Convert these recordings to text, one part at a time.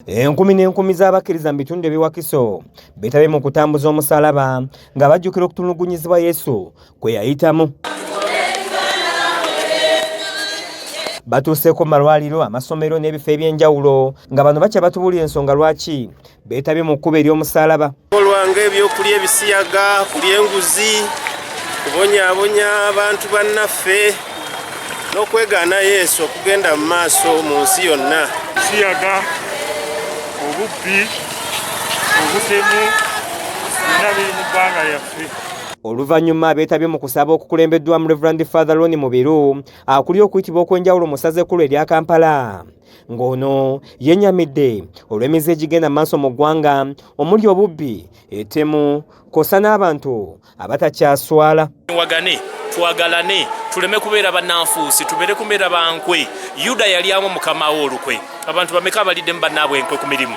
Enkumi n'enkumi z'abakkiriza mu bitundu eby'e Wakiso beetabye mu kutambuza omusaalaba nga bajjukira okutulugunyizibwa Yesu kwe yayitamu. Batuuseeko mu malwaliro, amasomero n'ebifo eby'enjawulo nga bano bakya batubuulira ensonga lwaki beetabye mu kkubo ery'omusaalaba. Olwange ebyokulya ebisiyaga, kulya enguzi, kubonyaabonya abantu bannaffe n'okwegaana Yesu okugenda mu maaso mu nsi yonna. Siyaga, obubbi, obutemu, byonna biri mu ggwanga lyaffe. Oluvannyuma beetabye mu kusaba okukulembeddwamu Reverend Father Ron Mubiru akuli okuyitibwa okw'enjawulo mu ssaza ekkulu erya Kampala, ng'ono yennyamidde olw'emize egigenda maaso mu ggwanga omuli obubbi, ettemu kw'ossa n'abantu abatakyaswala. Twagalane tuleme kubeera bannanfuusi, tubeere kubeera bankwe. Yuda yali amu mukama we olukwe. Abantu bameka abalidde mu bannaabwe enkwe ku mirimu?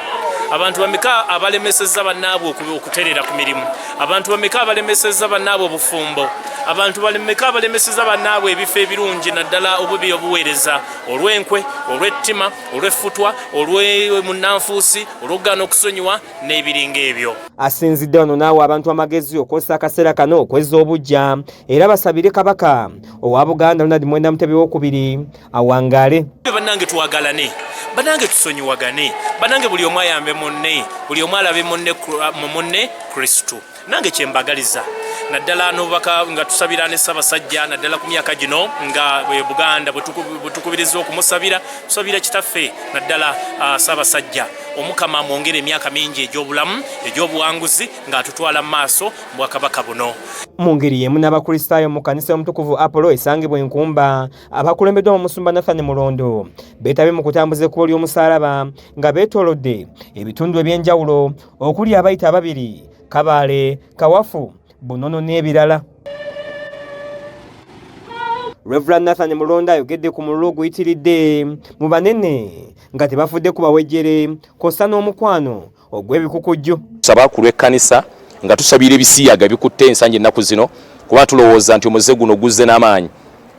Abantu bameka abalemesezza bannaabwe okutereera ku mirimu? Abantu bameka abalemesezza bannaabwe obufumbo? Abantu bameka abalemesezza bannaabwe ebifo ebirungi naddala obubi obuweereza olw'enkwe, olw'ettima, olw'effutwa, olw'omunnanfuusi, olw'okugaana okusonyiwa n'ebiringa ebyo. Asinzidde wano naawe abantu amagezi okozesa akaseera kano okwezza obujja era basabire Kabaka owa Buganda Ronald Mwenda Mutebi II awangaale. Bannange twagalane, bannange tusonyiwagane, bannange buli omu ayambe munne, buli omu alabe munne Kristo. Nange kyembagaliza naddala n'obubaka nga tusabira ne Ssaabasajja naddala ku myaka gino nga Buganda bwe tukubiriza okumusabira, tusabira kitaffe naddala Ssaabasajja Omukama mwongere emyaka mingi egy'obulamu egy'obuwanguzi ng'atutwala mu maaso mu Bwakabaka buno. Mu ngeri y'emu n'abakristaayo mu kkanisa y'omutukuvu Apollo esangibwa Enkumba abakulembeddwa mu Musumba Nathan Mulondo beetabye mu kutambuza ekkubo ly'omusaalaba nga beetoolodde ebitundu eby'enjawulo okuli abayita ababiri, Kabale, Kawafu, Bunono n'ebirala. Reverend Nathan Mulondo ayogedde ku mululu oguyitiridde mu banene nga tebafudde ku bawejjere kw'ossa n'omukwano ogw'ebikukujju. Tusaba ku lw'ekkanisa nga tusabira ebisiyaga bikutte ensangi ennaku zino kuba tulowooza nti omuze guno guzze n'amaanyi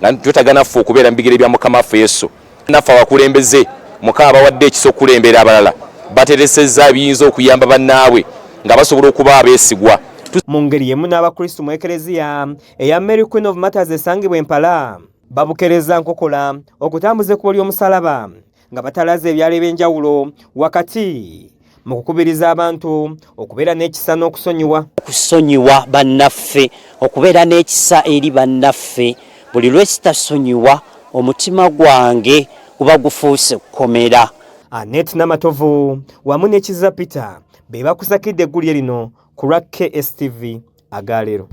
nga twetaaga naffe okubeera mu bigere bya Mukama waffe Yesu. Naffe abakulembeze Mukama bawadde ekisa okulembera abalala bateresezza ebiyinza okuyamba bannaabwe nga basobola okuba abeesigwa. Mu ngeri y'emu n'abakristu mu ekereziya eya Mary Queen of Martyrs esangibwa Empala babukereza nkokola okutambuza ekkubo ly'omusaalaba nga batalaza ebyalo eby'enjawulo wakati mu kukubiriza abantu okubeera n'ekisa n'okusonyiwa. Okusonyiwa bannaffe, okubeera n'ekisa eri bannaffe, buli lwe sitasonyiwa omutima gwange guba gufuuse kukomera. Annette Namatovu wamu ne Kiza Peter be bakusakidde eggulye lino ku lwa KSTV Agaleero.